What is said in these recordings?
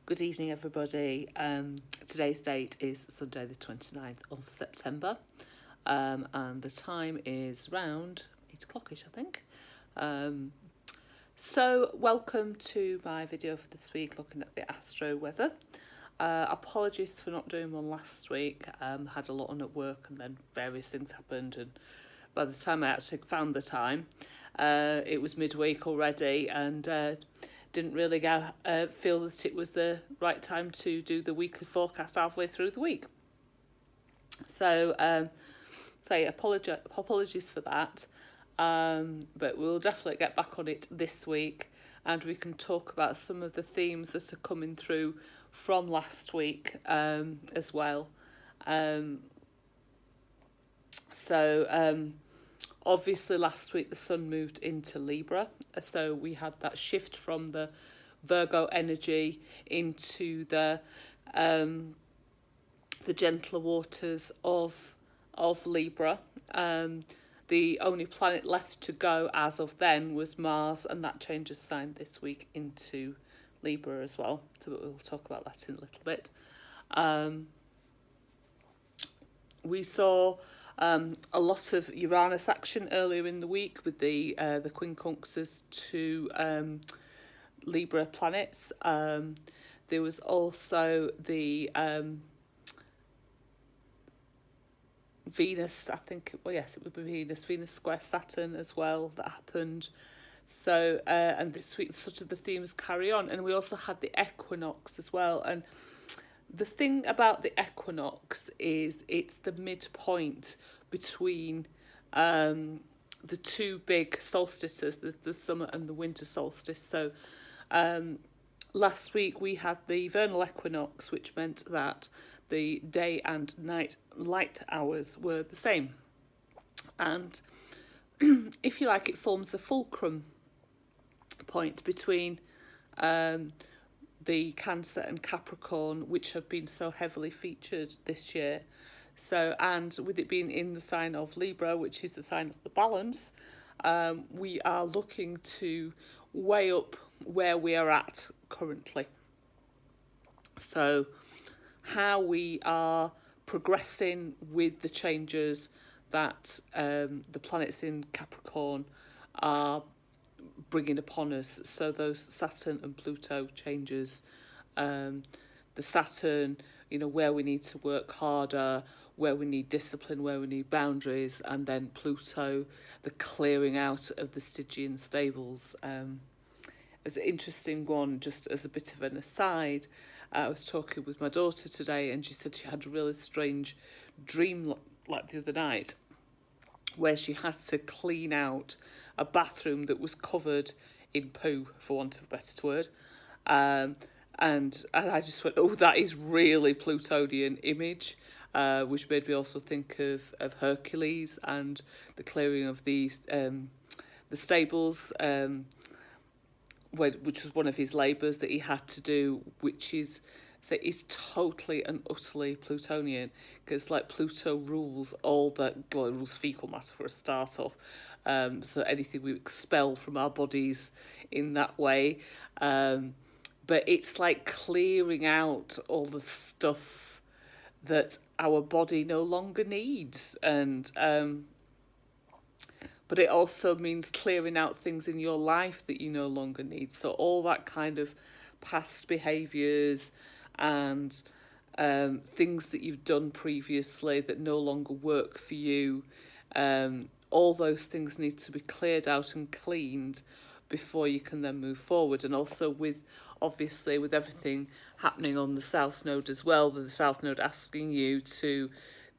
Good evening, everybody. Today's date is Sunday the 29th of September, and the time is around 8 o'clockish, I think. So welcome to my video for this week, looking at the Astro weather. Apologies for not doing one last week. Had a lot on at work and then various things happened, and by the time I actually found the time, it was midweek already, and didn't really feel that it was the right time to do the weekly forecast halfway through the week. So, apologies for that, but we'll definitely get back on it this week, and we can talk about some of the themes that are coming through from last week as well. Obviously last week the sun moved into Libra, so we had that shift from the Virgo energy into the gentler waters of Libra. The only planet left to go as of then was Mars, and that changes sign this week into Libra as well. So we'll talk about that in a little bit. We saw a lot of Uranus action earlier in the week with the quincunxes to Libra planets. There was also the Venus, I think, it would be Venus square Saturn as well that happened. So, and this week sort of the themes carry on. And we also had the equinox as well. And the thing about the equinox is it's the midpoint between the two big solstices, the summer and the winter solstice. So last week we had the vernal equinox, which meant that the day and night light hours were the same. And if you like, it forms a fulcrum point between the Cancer and Capricorn, which have been so heavily featured this year. So, and with it being in the sign of Libra, which is the sign of the balance, we are looking to weigh up where we are at currently. So, how we are progressing with the changes that the planets in Capricorn are bringing upon us. So those Saturn and Pluto changes, the Saturn, where we need to work harder, where we need discipline, where we need boundaries, and then Pluto, the clearing out of the Stygian stables. It's an interesting one, just as a bit of an aside. I was talking with my daughter today, and she said she had a really strange dream like the other night, where she had to clean out a bathroom that was covered in poo, for want of a better word. And I just went, oh, that is really Plutonian image, which made me also think of Hercules and the clearing of the stables, which was one of his labours that he had to do, which is totally and utterly Plutonian, because like Pluto rules all that, it rules fecal matter for a start off, so anything we expel from our bodies in that way, but it's like clearing out all the stuff that our body no longer needs, and but it also means clearing out things in your life that you no longer need. So all that kind of past behaviours and things that you've done previously that no longer work for you, all those things need to be cleared out and cleaned before you can then move forward. And also with everything happening on the South Node as well, the South Node asking you to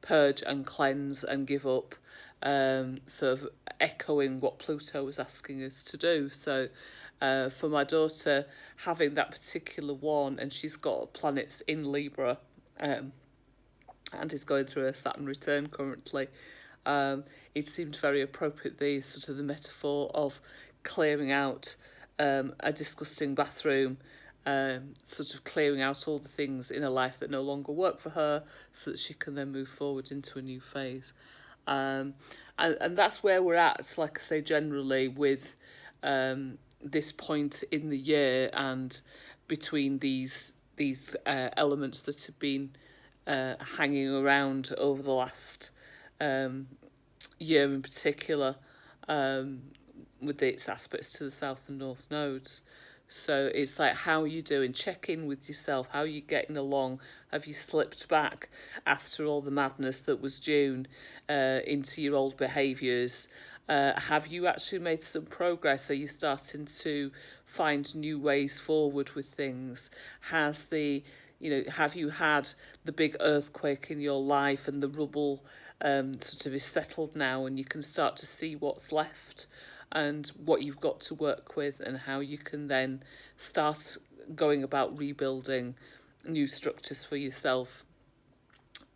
purge and cleanse and give up, sort of echoing what Pluto was asking us to do. So for my daughter, having that particular one, and she's got planets in Libra, and is going through a Saturn return currently, it seemed very appropriate, the sort of the metaphor of clearing out a disgusting bathroom, sort of clearing out all the things in her life that no longer work for her, so that she can then move forward into a new phase. And that's where we're at, like I say, generally with this point in the year and between these these elements that have been hanging around over the last year in particular, with its aspects to the south and north nodes. So it's like, how are you doing? Check in with yourself. How are you getting along? Have you slipped back after all the madness that was June into your old behaviours? Have you actually made some progress? Are you starting to find new ways forward with things? Have you had the big earthquake in your life and the rubble sort of is settled now, and you can start to see what's left and what you've got to work with, and how you can then start going about rebuilding new structures for yourself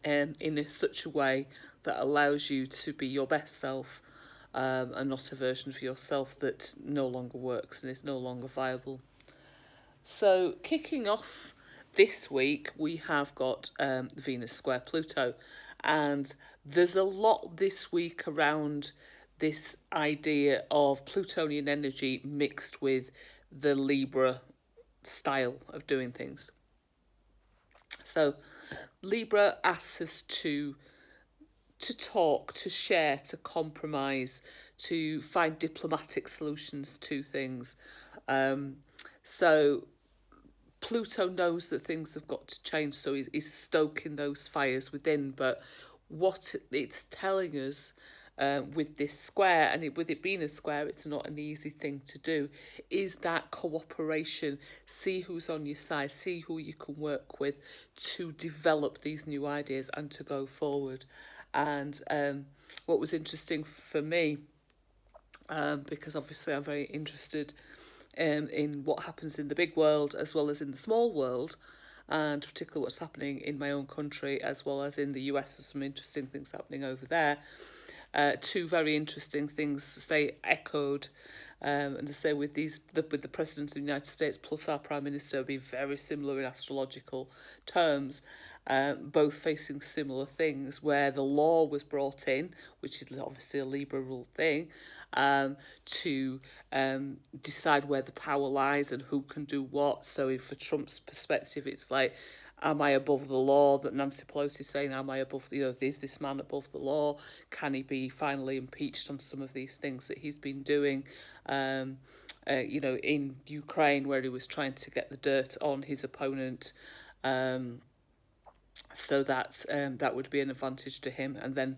in such a way that allows you to be your best self, and not a version of yourself that no longer works and is no longer viable. So kicking off this week, we have got Venus square Pluto, and there's a lot this week around this idea of Plutonian energy mixed with the Libra style of doing things. So Libra asks us to talk, to share, to compromise, to find diplomatic solutions to things. So Pluto knows that things have got to change, so he's stoking those fires within. But what it's telling us with this square, and with it being a square, it's not an easy thing to do, is that cooperation. See who's on your side, see who you can work with to develop these new ideas and to go forward. And what was interesting for me, because obviously I'm very interested in what happens in the big world as well as in the small world, and particularly what's happening in my own country as well as in the US. There's some interesting things happening over there. Two very interesting things, say, echoed, and to say with the President of the United States plus our Prime Minister be very similar in astrological terms, both facing similar things, where the law was brought in, which is obviously a Libra ruled thing, to decide where the power lies and who can do what. So for Trump's perspective, it's like, am I above the law? That Nancy Pelosi is saying, am I above, is this man above the law? Can he be finally impeached on some of these things that he's been doing? In Ukraine, where he was trying to get the dirt on his opponent, so that that would be an advantage to him, and then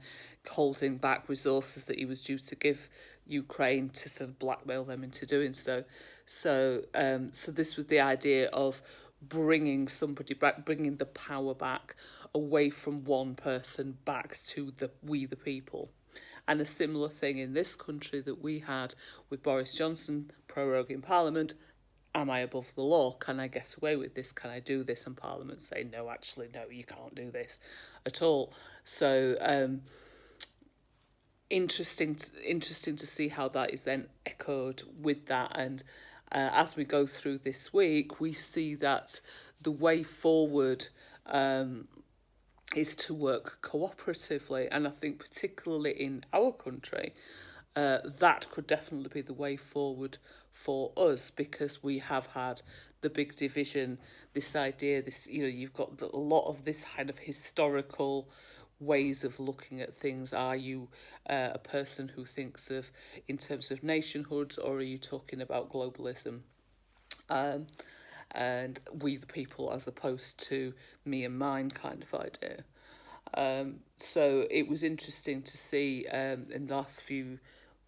holding back resources that he was due to give Ukraine to sort of blackmail them into doing so. So this was the idea of bringing somebody back, bringing the power back away from one person back to we the people. And a similar thing in this country that we had with Boris Johnson proroguing Parliament. Am I above the law? Can I get away with this? Can I do this? And Parliament say, no, actually, no, you can't do this at all. So interesting to see how that is then echoed with that. And as we go through this week, we see that the way forward is to work cooperatively. And I think particularly in our country, that could definitely be the way forward for us, because we have had the big division, this idea, you've got a lot of this kind of historical ways of looking at things. Are you a person who thinks of in terms of nationhoods, or are you talking about globalism? And we the people as opposed to me and mine kind of idea. So it was interesting to see in the last few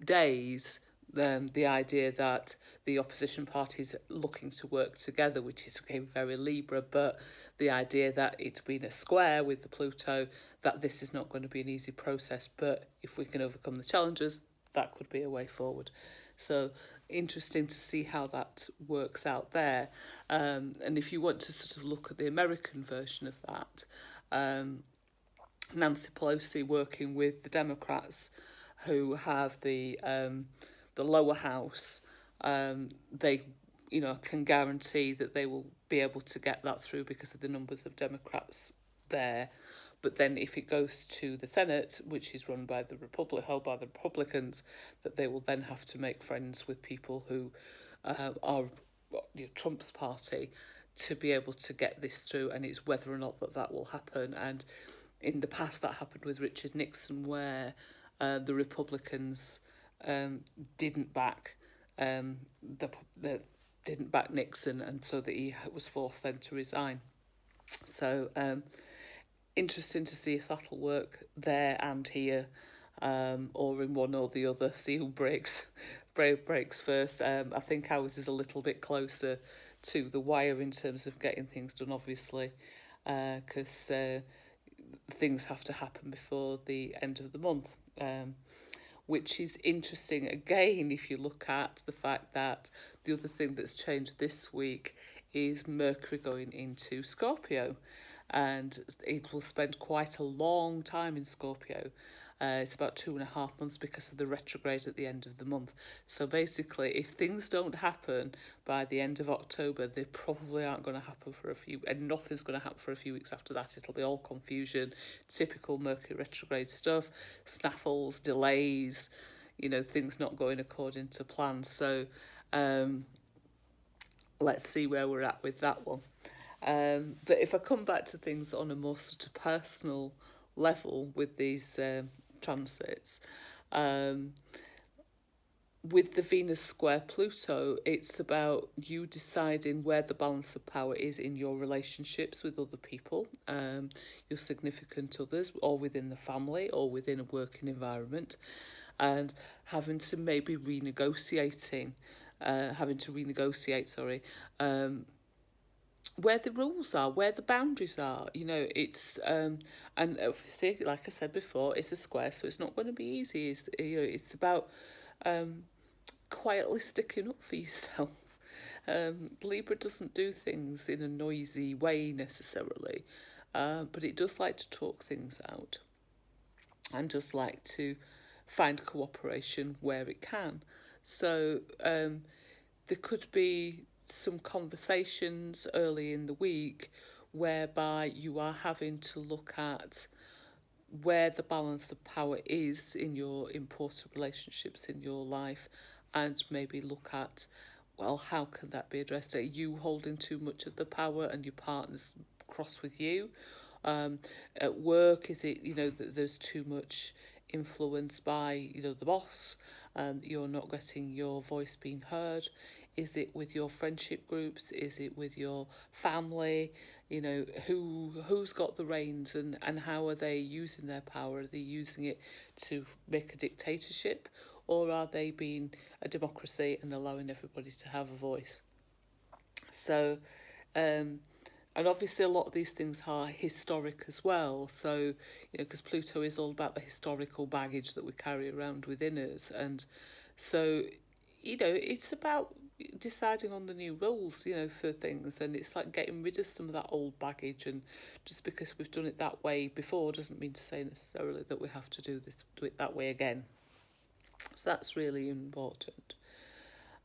days the idea that the opposition parties looking to work together, which is again very Libra, but the idea that it's been a square with the Pluto, that this is not going to be an easy process, but if we can overcome the challenges, that could be a way forward. So interesting to see how that works out there. And if you want to sort of look at the American version of that, Nancy Pelosi working with the Democrats who have the lower house, they can guarantee that they will be able to get that through because of the numbers of Democrats there. But then if it goes to the Senate, which is run by held by the Republicans, that they will then have to make friends with people who are Trump's party to be able to get this through, and it's whether or not that will happen. And in the past, that happened with Richard Nixon, where the Republicans didn't back the didn't back Nixon, and so that he was forced then to resign. So interesting to see if that'll work there and here, or in one or the other. See who breaks first. I think ours is a little bit closer to the wire in terms of getting things done, obviously, because things have to happen before the end of the month, which is interesting. Again, if you look at the fact that the other thing that's changed this week is Mercury going into Scorpio, and it will spend quite a long time in Scorpio. It's about 2.5 months because of the retrograde at the end of the month. So basically, if things don't happen by the end of October, they probably aren't going to happen and nothing's going to happen for a few weeks after that. It'll be all confusion, typical Mercury retrograde stuff, snaffles, delays, things not going according to plan. So let's see where we're at with that one. But if I come back to things on a more sort of personal level with these transits, with the Venus square Pluto, it's about you deciding where the balance of power is in your relationships with other people, your significant others, or within the family, or within a working environment, and having to renegotiate, where the rules are, where the boundaries are. It's and obviously, like I said before, it's a square, so it's not going to be easy. It's about quietly sticking up for yourself. Libra doesn't do things in a noisy way necessarily, but it does like to talk things out, and just like to find cooperation where it can. So there could be some conversations early in the week whereby you are having to look at where the balance of power is in your important relationships in your life, and maybe look at, well, how can that be addressed? Are you holding too much of the power and your partner's cross with you? At work, is it, that there's too much influence by, the boss, and you're not getting your voice being heard? Is it with your friendship groups? Is it with your family? Who's got the reins, and how are they using their power? Are they using it to make a dictatorship, or are they being a democracy and allowing everybody to have a voice? So, and obviously a lot of these things are historic as well. So, because Pluto is all about the historical baggage that we carry around within us. And so, it's about deciding on the new rules, for things. And it's like getting rid of some of that old baggage. And just because we've done it that way before doesn't mean to say necessarily that we have to do it that way again. So that's really important.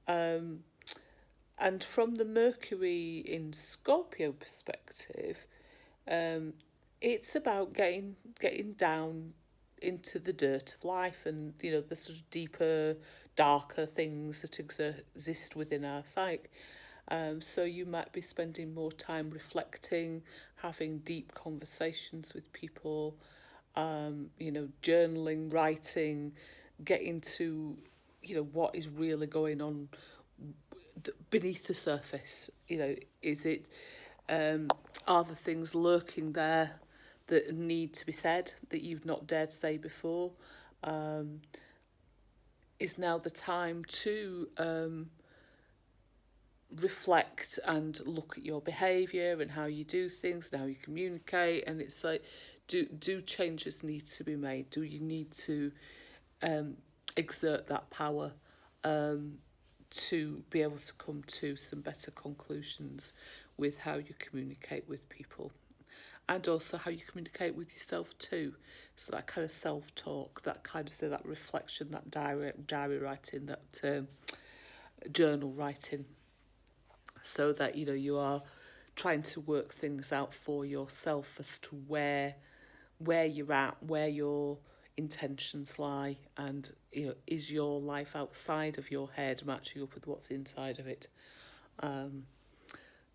And from the Mercury in Scorpio perspective, it's about getting down into the dirt of life, and the sort of deeper, darker things that exist within our psyche. So you might be spending more time reflecting, having deep conversations with people, journaling, writing, getting to what is really going on beneath the surface. Is it are the things lurking there that need to be said that you've not dared say before? Is now the time to reflect and look at your behaviour and how you do things and how you communicate? And it's like, do changes need to be made? Do you need to exert that power to be able to come to some better conclusions with how you communicate with people, and also how you communicate with yourself too? So that kind of self-talk, that kind of that reflection, that diary writing, that journal writing, so that you are trying to work things out for yourself as to where you're at, where your intentions lie, and is your life outside of your head matching up with what's inside of it,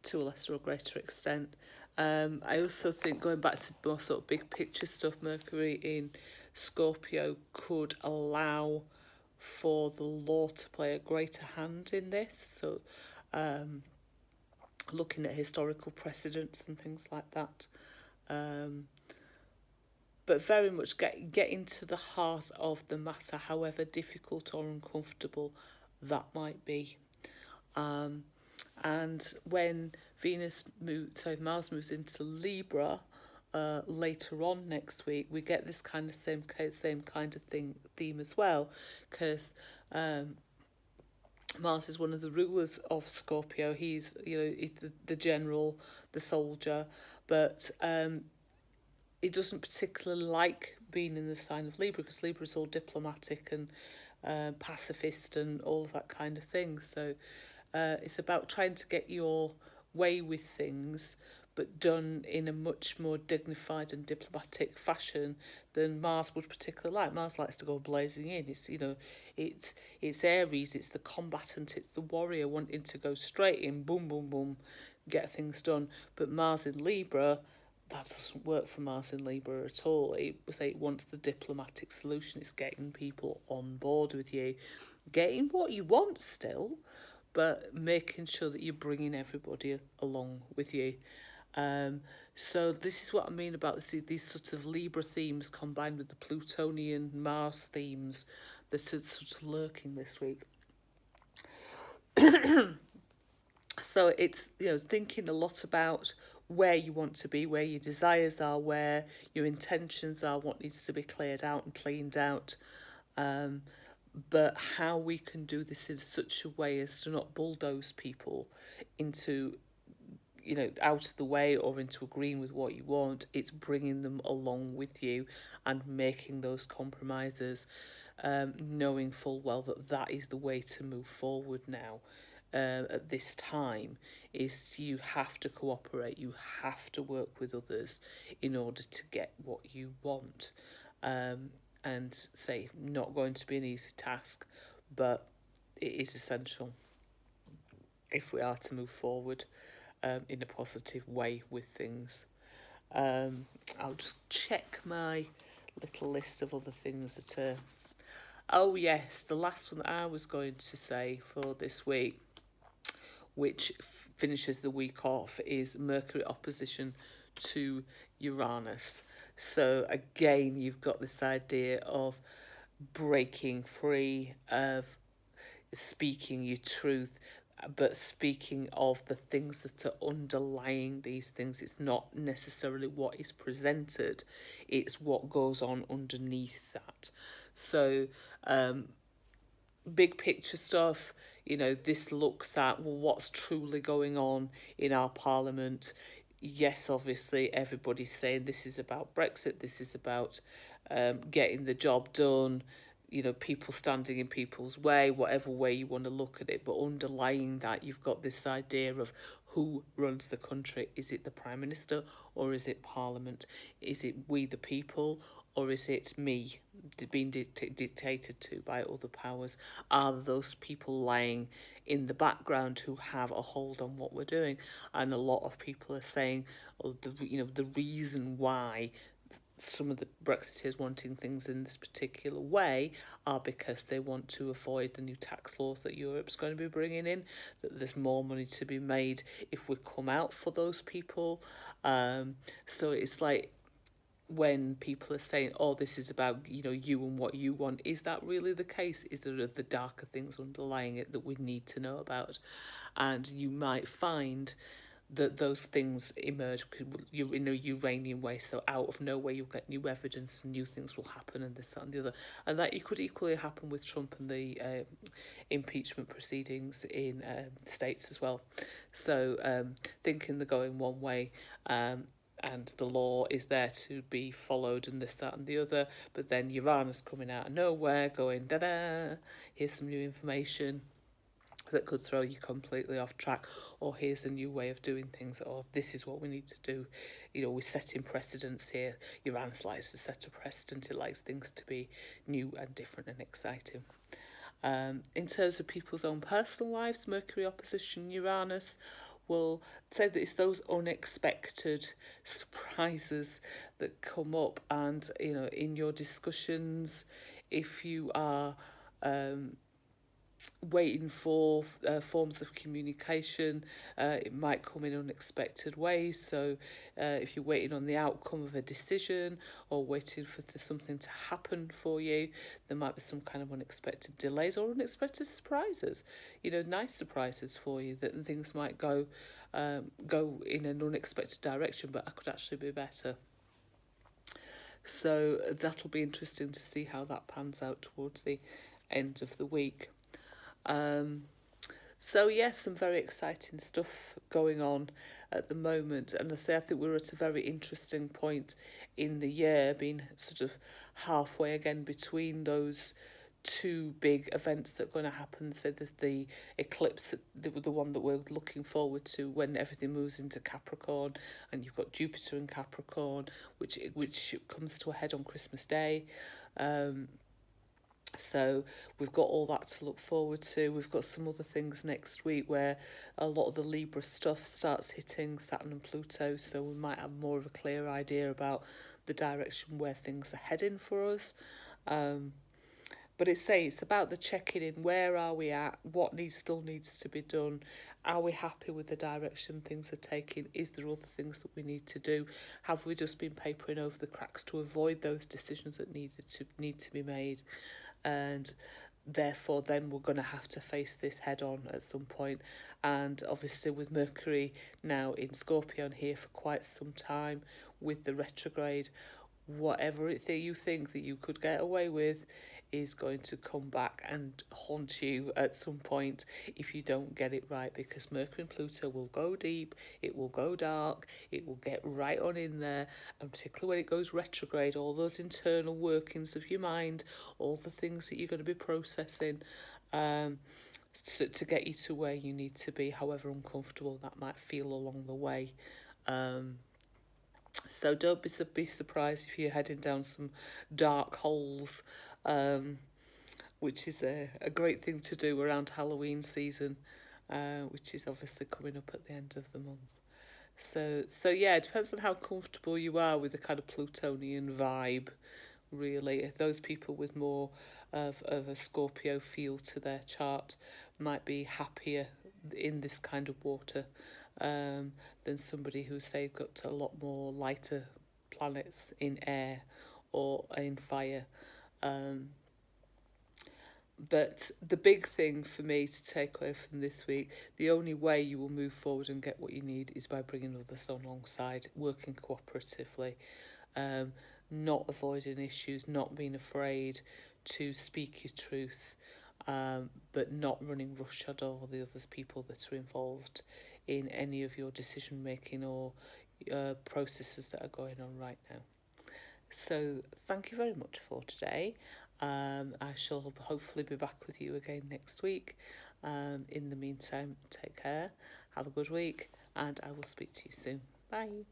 to a lesser or greater extent. I also think, going back to more sort of big picture stuff, Mercury in Scorpio could allow for the law to play a greater hand in this. So looking at historical precedents and things like that. But very much getting to the heart of the matter, however difficult or uncomfortable that might be. And when Mars moves into Libra later on next week, we get this kind of same kind of theme as well, because Mars is one of the rulers of Scorpio. He's he's the general, the soldier, but he doesn't particularly like being in the sign of Libra, because Libra is all diplomatic and pacifist and all of that kind of thing. So it's about trying to get your way with things, but done in a much more dignified and diplomatic fashion than Mars would particularly like. Mars likes to go blazing in. It's Aries, it's the combatant, it's the warrior wanting to go straight in, boom, boom, boom, get things done. But Mars in Libra, that doesn't work for Mars in Libra at all. It wants the diplomatic solution. It's getting people on board with you, getting what you want still, but making sure that you're bringing everybody along with you. So this is what I mean about these sorts of Libra themes combined with the Plutonian Mars themes that are sort of lurking this week. So it's thinking a lot about where you want to be, where your desires are, where your intentions are, what needs to be cleared out and cleaned out, but how we can do this in such a way as to not bulldoze people into out of the way or into agreeing with what you want. It's bringing them along with you and making those compromises, knowing full well that is the way to move forward now. At this time, is you have to cooperate, you have to work with others in order to get what you want. And say, not going to be an easy task, but it is essential if we are to move forward in a positive way with things. I'll just check my little list of other things that are... Oh yes, the last one that I was going to say for this week, which finishes the week off, is Mercury opposition to Uranus. So again, you've got this idea of breaking free, of speaking your truth, but speaking of the things that are underlying these things. It's not necessarily what is presented, it's what goes on underneath that. So big picture stuff, this looks at, well, what's truly going on in our parliament. Yes, obviously everybody's saying this is about Brexit, this is about getting the job done, people standing in people's way, whatever way you want to look at it. But underlying that, you've got this idea of who runs the country. Is it the Prime Minister, or is it Parliament? Is it we the people, or is it me being dictated to by other powers? Are those people lying in the background who have a hold on what we're doing? And a lot of people are saying, the reason why some of the Brexiteers wanting things in this particular way are because they want to avoid the new tax laws that Europe's going to be bringing in, that there's more money to be made if we come out for those people. So it's like, when people are saying, oh, this is about, you and what you want, is that really the case? Is there the darker things underlying it that we need to know about? And you might find that those things emerge because you're in a Uranian way, so out of nowhere you'll get new evidence and new things will happen, and this, that and the other. And that it could equally happen with Trump and the impeachment proceedings in the States as well. So thinking they're going one way, and the law is there to be followed and this, that and the other, but then Uranus coming out of nowhere going, da-da, here's some new information that could throw you completely off track, or here's a new way of doing things, or this is what we need to do. We're setting precedents here. Uranus likes to set a precedent. It likes things to be new and different and exciting. In terms of people's own personal lives, Mercury opposition Uranus will say that it's those unexpected surprises that come up, and you know, in your discussions, if you are waiting for forms of communication, it might come in unexpected ways. So if you're waiting on the outcome of a decision or waiting for something to happen for you, there might be some kind of unexpected delays or unexpected surprises, you know, nice surprises for you, that things might go in an unexpected direction, but I could actually be better. So that'll be interesting to see how that pans out towards the end of the week. So yes, some very exciting stuff going on at the moment, and I think we're at a very interesting point in the year, being sort of halfway again between those two big events that are going to happen. So the eclipse, the one that we're looking forward to when everything moves into Capricorn, and you've got Jupiter in Capricorn, which comes to a head on Christmas Day. So we've got all that to look forward to. We've got some other things next week where a lot of the Libra stuff starts hitting Saturn and Pluto, so we might have more of a clear idea about the direction where things are heading for us. But it's about the checking in. Where are we at? What still needs to be done? Are we happy with the direction things are taking? Is there other things that we need to do? Have we just been papering over the cracks to avoid those decisions that need to be made? And therefore then we're going to have to face this head on at some point. And obviously with Mercury now in Scorpio and here for quite some time with the retrograde, whatever you think that you could get away with is going to come back and haunt you at some point if you don't get it right, because Mercury and Pluto will go deep, it will go dark, it will get right on in there, and particularly when it goes retrograde, all those internal workings of your mind, all the things that you're going to be processing to get you to where you need to be, however uncomfortable that might feel along the way. So don't be surprised if you're heading down some dark holes, which is a great thing to do around Halloween season, which is obviously coming up at the end of the month. So yeah, it depends on how comfortable you are with the kind of Plutonian vibe, really. If those people with more of a Scorpio feel to their chart might be happier in this kind of water than somebody who's, say, got a lot more lighter planets in air or in fire. But the big thing for me to take away from this week, the only way you will move forward and get what you need is by bringing others alongside, working cooperatively, not avoiding issues, not being afraid to speak your truth, but not running roughshod over the other people that are involved in any of your decision making or processes that are going on right now. So thank you very much for today. I shall hopefully be back with you again next week. In the meantime, take care, have a good week, and I will speak to you soon. Bye.